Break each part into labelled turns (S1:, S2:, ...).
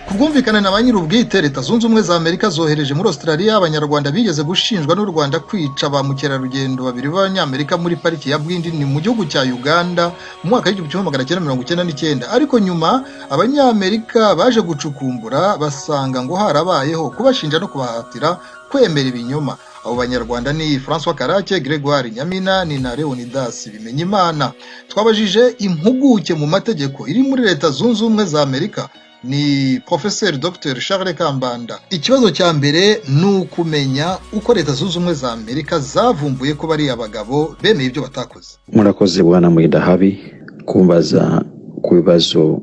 S1: Kubwumvikane na banyir'ubwite Leta Zunze Ubumwe za Amerika zohereje muri Australia abanyarwanda bigeze gushinjwa n'u Rwanda kwica ba mukerarugendo babiri b'abanyamerika muri pariki ya Bwindi ni mu gihugu cya Uganda mu mwaka w'1999, ariko nyuma abanyamerika baje gucukumbura basanga ngo harabayeho kubashinja no kubahatira kwemera ibinyoma. Abo banyarwanda ni François Karake, Gregoire Nyaminani na Leonidas Bimenyimana. Twabajije impuguke mu mategeko iri muri Leta Zunze Ubumwe za Amerika ni Professeur Dr Charles Kambanda. Ikibazo cya mbere ni ukumenya uko Leta Zunze Ubumwe za Amerika zavumbuye ko bari abagabo bemeye ibyo batakoze.
S2: Murakoze bwana Mwidahabi kumbaza ku bibazo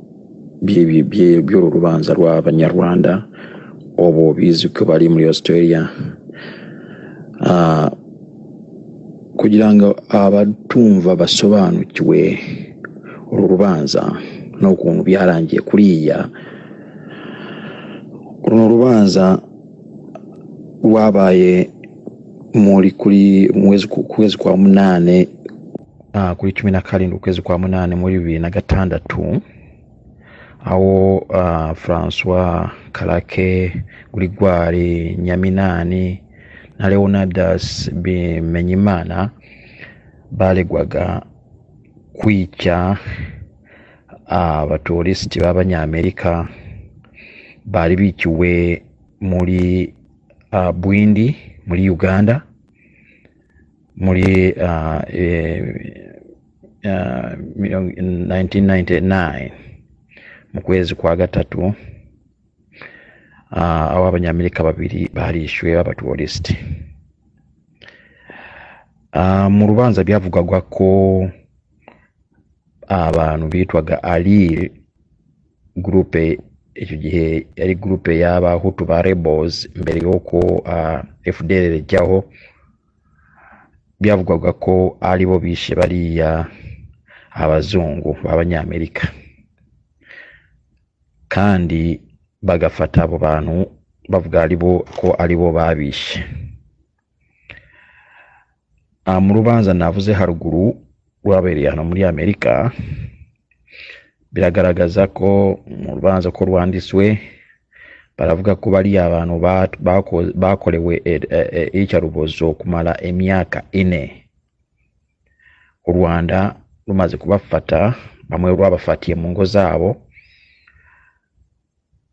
S2: by'uru rubanza rw'abanyarwanda obo bizi ko bari muri Australia. Kugira ngo abatumva basobanukiwe uru rubanza n'ukuntu byarangiye kuriya. Uru rubanza rwabaye kuri kwezi kwa munane kuri 17 ukwezi kwa munane muri 2006, aho François Karake, Gregoire Nyaminani na Leonidas Bimenyimana baregwaga kwica abatouristi b'abanyamerika bari bikiwe muri Bwindi muri Uganda muri 1999 mu kwezi kwa gatatu. Aho abanyamerika babiri barishwe b'abatouristi. Mu rubanza byavugwaga ko abantu bitwaga Ali groupe, icyo gihe yari groupe y'abahutu ba rebels mbere yuko FDL ryaho, byavugwaga ko ari bo bishe bariya abazungu b'abanyamerika kandi bagafata abo bantu bavuga ko ari bo babishe. Mu rubanza navuze haruguru rwabereye hano muri Amerika, biragaragaza ko mu rubanza ko rwanditswe baravuga ko bari abantu bakorewe iyicarubozo kumara imyaka 4. U Rwanda rumaze kubafata, bamwe rwabafatiye mu ngo zabo,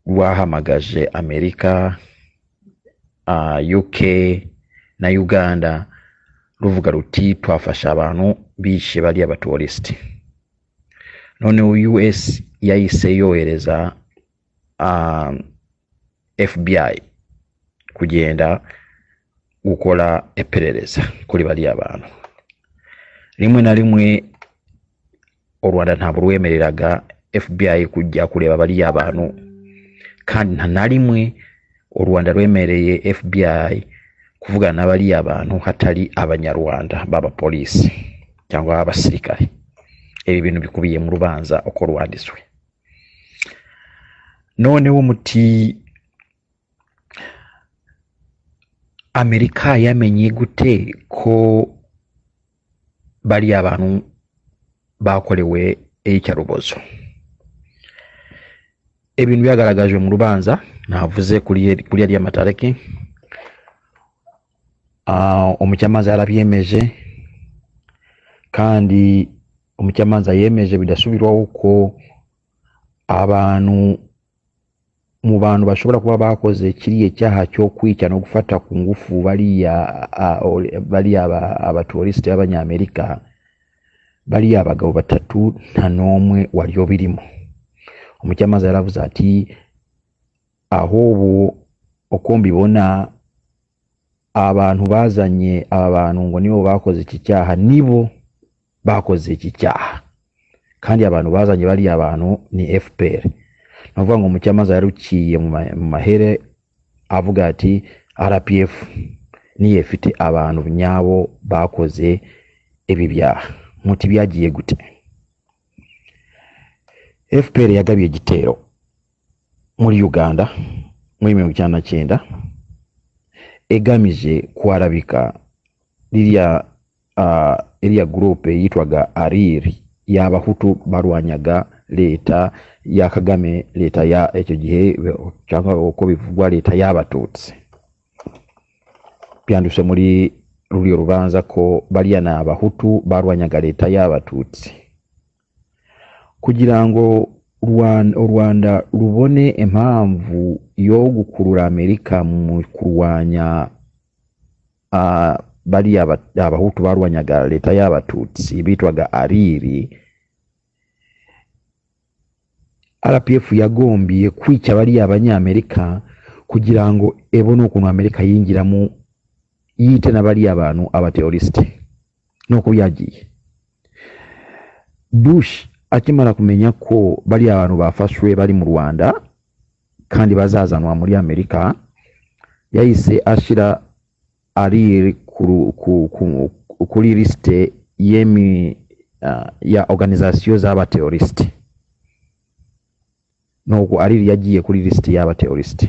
S2: rwahamagaje Amerika, UK na Uganda ruvuga ruti twafasha abantu bishe bari abatouristi. None US yahise yohereza FBI kugenda gukora iperereza kuri bari abantu. Rimwe na rimwe u Rwanda ntabwo rwemereraga FBI kujya kureba bari abantu, kandi nta na rimwe u Rwanda rwemereye FBI kuvugana n'abari abantu hatari abanyarwanda baba polisi cyangwa abasirikare. Ibi bintu bikubiye mu rubanza uko rwanditswe. None umuti Amerika yamenye gute ko bari abantu bakorewe iyicarubozo? Ibintu byagaragajwe mu rubanza navuze kuri ya matariki. Umucamanza yarabyemeje, kandi umucamanza yemeje bidasubirwaho uko abantu mu bantu bashobora kuba bakoze kiriye cyaha cyo kwica no gufata ku ngufu bari abatouristi b'abanyamerika, bari abagabo 3 nta nomwe waryo birimo. Umucamanza yaravuze ati ahubwo uko mbibona abantu bazanye abantu ngo nibo bakoze iki cyaha, nibo bakoze iki cyaha, kandi abantu bazanye bari abantu ni FPR. Navuga ngo umucamanza yarukiye mu mahere avuga ati RPF niye ifite abantu nyabo bakoze ibi byaha. Muti byagiye gute? FPR yagabiye igitero muri Uganda muri 1999 egamije kuarabika iriya groupe yitwaga Ariri y'abahutu barwanyaga leta ya Kagame, leta ya icyo gihe cyangwa uko bivugwa leta y'abatutsi. Byanditse muri ruriyo rubanza ko bariya ni abahutu barwanyaga leta y'abatutsi kugira ngo u Rwanda rubone impamvu yo gukurura Amerika mu kurwanya bariya abahutu barwanyaga leta y'abatutsi bitwaga ariri. RPF yagombiye kwica bariya abanyamerika kugira ngo ebone ukuntu Amerika yinjiramo yite na bariya abantu abateroriste. Nuko yagiye Bush akimara kumenya ko bariya abantu bafashwe bari mu Rwanda kandi bazazanwa muri Amerika, yahise ashira ari kuri liste ya organisation z'abateroriste. Nuko ari yagiye kuri liste y'abateroriste.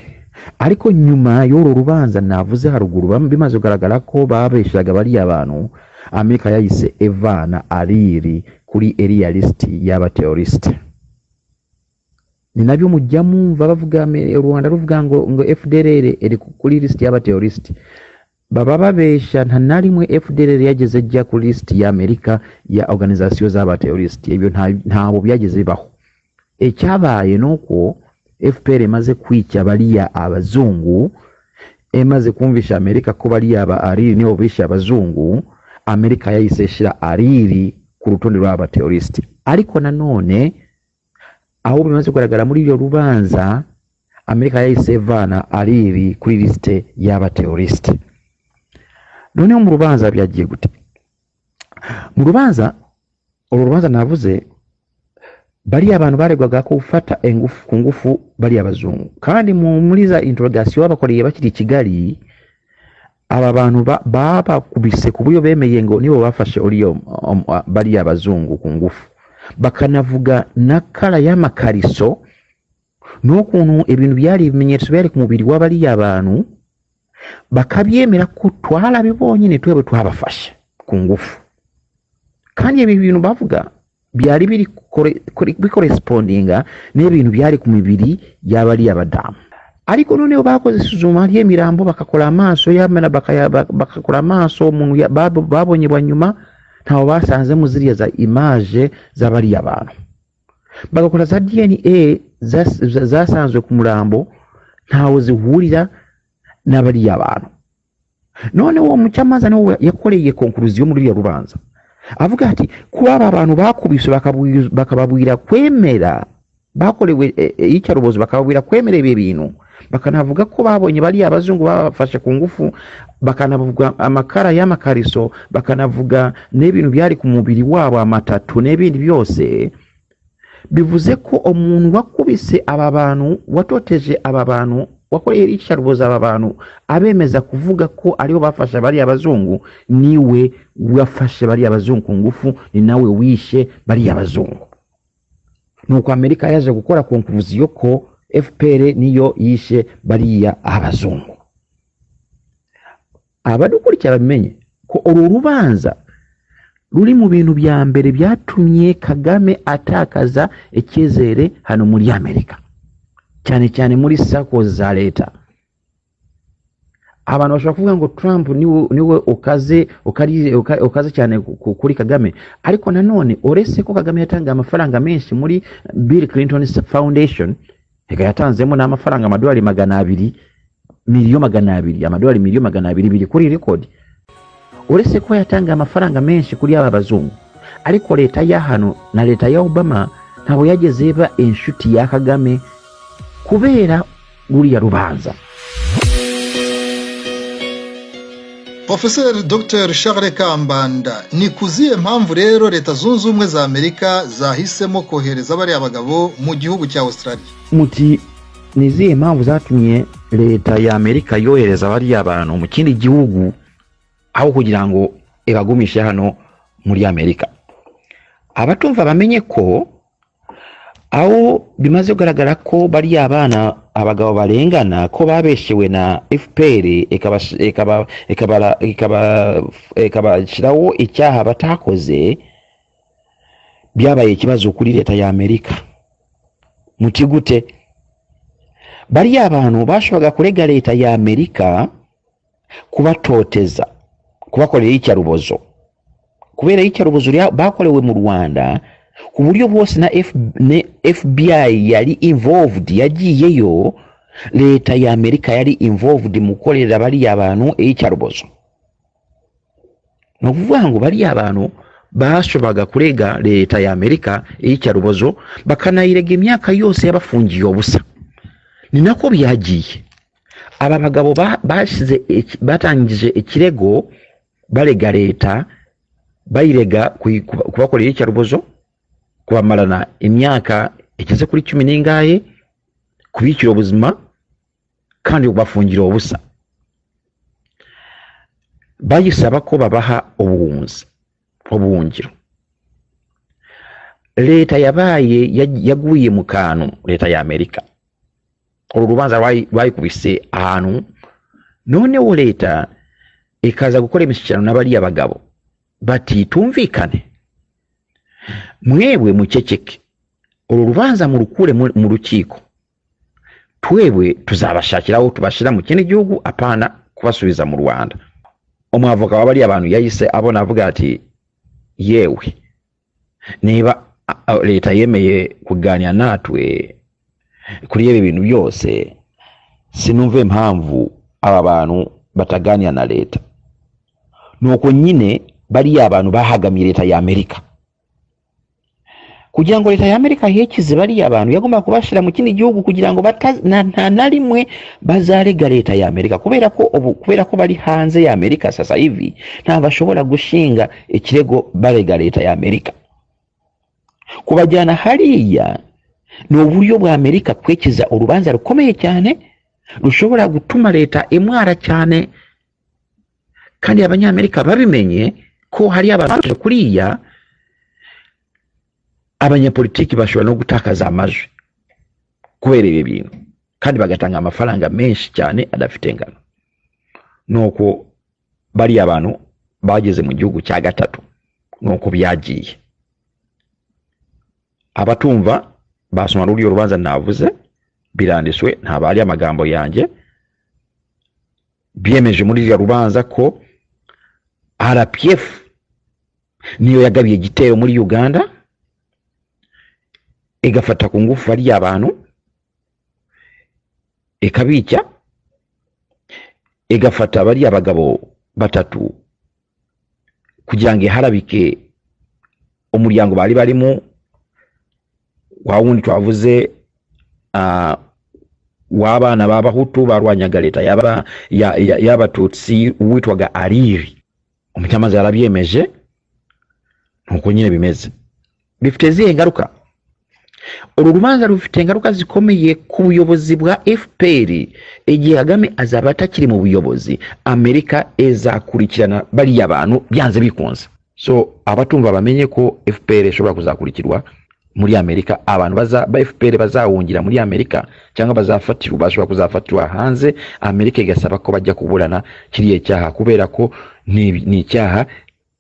S2: Ariko nyuma y'uru rubanza navuze haruguru bimaze kugaragara ko babeshaga bariya abantu, Amerika yahise evana ariri kuri area list y'abateroriste. Ni nabyo mujya mumva bavuga Rwanda ruvuga ngo FDLR eri kuri list y'abateroriste. Baba babesha nta narimwe FDLR yageze jya kuri list ya Amerika ya organisation z'abateroriste. Ibyo ntabo byageze bibaho. Ecyabaye nuko FPR emaze kwica bariya abazungu, emaze kumvisha Amerika ko bariya aba ariri nibo bisha abazungu, Amerika yahise shira ariri ku rutonde rw'abateroriste. Ariko nanone aho bimaze kugaragara muri iyo rubanza, Amerika yahise vana ariri kuri liste y'abateroriste. None mu rubanza byagiye gute? Mu rubanza navuze bariya abantu baregwaga ko ufata engufu ku ngufu bariya abazungu, kandi muri za interrogation bakoreye bakiri Kigali, aba bantu babakubise ku buryo bemeye ngo nibo bafashe uriyo bariya abazungu ku ngufu, bakanavuga na kara y'amakariso n'ukuntu ibintu byari ibimenyetso byari ku mubiri w'abariya abantu, bakabyemera ko twarabibonye ni twebwe twabafashe ku ngufu. Kandi ibi bintu bavuga byari biri correspondinga n'ibintu byari ku mibiri y'abari abadamu. Ariko noneho bakoze isuzuma ry'emirambo bakakora amaso yamena bakakora amaso umuntu babonye banyuma ntaho basanze mu ziriya za image z'abari abantu. Bagakora za DNA zasanzwe ku murambo ntaho zihurira n'abari abantu. None uwo mucamanza nawe yakoreye conclusion muri rubanza avuga ati kuba abantu bakubise bakababwira kwemera bakorewe icyarubozo, bakababwira kwemera ibi bintu, bakanavuga ko babonye bari abazungu bafashe ku ngufu, bakanavuga amakara y'amakariso, bakanavuga n'ibintu byari ku mubiri wabo amatatu n'ibindi byose, bivuze ko umuntu wakubise aba bantu, watoteje aba bantu, wakoreye icyarubozo aba bantu, abemeza kuvuga ko ariho bafashe bari abazungu, niwe wafashe bari abazungu ku ngufu, ni nawe wishe bari abazungu. Nuko Amerika yaje gukora conclusion ko FPR niyo yishe bariya abazungu. Abadukurikira bamenye ko uru rubanza ruri mu bintu bya mbere byatumye Kagame atakaza icyizere hano muri Amerika, cyane cyane muri circles za leta. Abantu bashobora kuvuga ngo Trump niwe ukaze cyane kuri Kagame, ariko nanone uretse ko Kagame yatanga amafaranga menshi muri Bill Clinton Foundation, yatanzemo n'amafaranga amadolari 200 miliyoni, amadolari miliyoni 200 biri kuri record. Uretse ko yatanga amafaranga menshi kuri aba bazungu, ariko leta ya hano na leta ya Obama ntabo yageze ba inshuti ya Kagame kubera uriya rubanza.
S1: Professor Dr. Charles Kambanda, ni kuziye mpamvu rero leta zunze ubumwe za Amerika zahisemo kohereza bari abagabo mu gihugu cya Australia?
S2: Muti niziye mpamvu zatumye leta ya Amerika yohereza bari abantu mu kindi gihugu aho kugira ngo ibagumishe hano muri Amerika? Abatumva bamenye ko aho bimaze kugaragara ko bari abana abagabo barengana ko babeshewe na FPR ikabashiraho icyaha batakoze, byabaye ikibazo kuri leta ya Amerika. Muti gute? Bari abantu bashoboraga kurega leta ya Amerika kubatoteza, kubakorera icyarubozo, kubera icyarubozo bakorewe mu Rwanda ku buryo bwose na FBI yari involved, yagiyeyo. Leta ya Amerika yari involved mu korera bari abantu icyarubozo. No kuvuga ngo bari abantu bashoboraga kurega leta ya Amerika icyarubozo, bakanayirega imyaka yose yabafungiye ubusa. Ni nako byagiye. Aba bagabo batangije ikirego barega leta, bayirega kubakorera icyarubozo, kubamarana imyaka igeze kuri 10 n'ingahe, kubikira ubuzima kandi kubafungira ubusa. Bayisaba ko babaha ubuhungiro. Leta yaguye mu kantu, leta ya Amerika. Uru rubanza bayikubise ahantu, noneho leta ikaza gukora imishyikirano n'abari abagabo bati tumvikane, mwebwe muceceke, uru rubanza murukure mu rukiko, twebwe tuzabashakiraho tubashira mu kindi gihugu, apana kubasubiza mu Rwanda. Umwavoka w'abari abantu yahise abona, avuga ati yewe, niba leta yemeye kuganira natwe kuri ibi bintu byose, sinumve impamvu aba bantu bataganira na leta. Nuko nyine bari abantu bahagamiye leta ya Amerika, kugira ngo leta ya Amerika yekize bari abantu yagomba kubashira mu kindi gihugu kugira ngo nta rimwe bazarega leta ya Amerika, kubera ko bari hanze ya Amerika sasa hivi nta bashobora gushinga ikirego barega leta ya Amerika. Kubajyana hariya ni uburyo bwa Amerika kwekiza urubanza rukomeye cyane, rushobora gutuma leta imwara cyane, kandi abanyamerika babimenye ko hari abantu kuriya. Abanyapolitiki bashobora no gutakaza amajwi kubera ibi bintu, kandi bagatanga amafaranga menshi cyane adafite ingano. Nuko bari abantu bageze mu gihugu cya gatatu, nuko byagiye. Abatumva basoma ruriyo rubanza navuze, birandiswe, ntabari amagambo yanjye. Biyemeje muri ruriyo rubanza ko RPF niyo yagabiye igitero muri Uganda, igafata ku ngufu bari abantu, ikabica, igafata bari abagabo batatu kugira ngo iharabike umuryango bari barimo, wa wundi twavuze w'abana b'abahutu barwanyaga leta y'abatutsi witwaga Ariri. Umucamanza yarabyemeje, nuko nyine bimeze. Bifite zihe ngaruka? Uru rubanza rufite ingaruka zikomeye ku buyobozi bwa FPR. Igihe Kagame azaba atakiri mu buyobozi, Amerika ezakurikirana bari abantu byanze bikunze. So abatumva bamenye ko FPR ishobora kuzakurikirwa muri Amerika. Abantu ba FPR bazahungira muri Amerika cyangwa bazafatirwa, bashobora kuzafatirwa hanze, Amerika igasaba ko bajya kuburana kiriye cyaha, kubera ko ni icyaha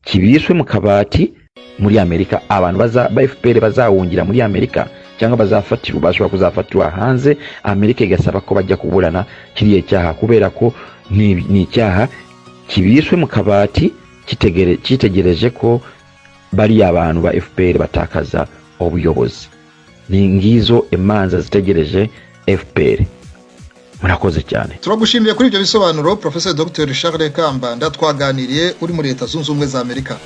S2: kibiswe mu kabati muri Amerika. Abantu ba FPR bazahungira muri Amerika cyangwa bazafatirwa, bashobora kuzafatirwa hanze, Amerika igasaba ko bajya kuburana kiriye cyaha, kubera ko ni icyaha kibiswe mu kabati kitegereje ko bari abantu ba FPR batakaza ubuyobozi. Ni ngizo imanza zitegereje FPR. Murakoze cyane.
S1: Turagushimiye kuri ibyo bisobanuro Professor Dr. Charles Kambanda twaganiriye uri muri Leta Zunze Ubumwe za Amerika.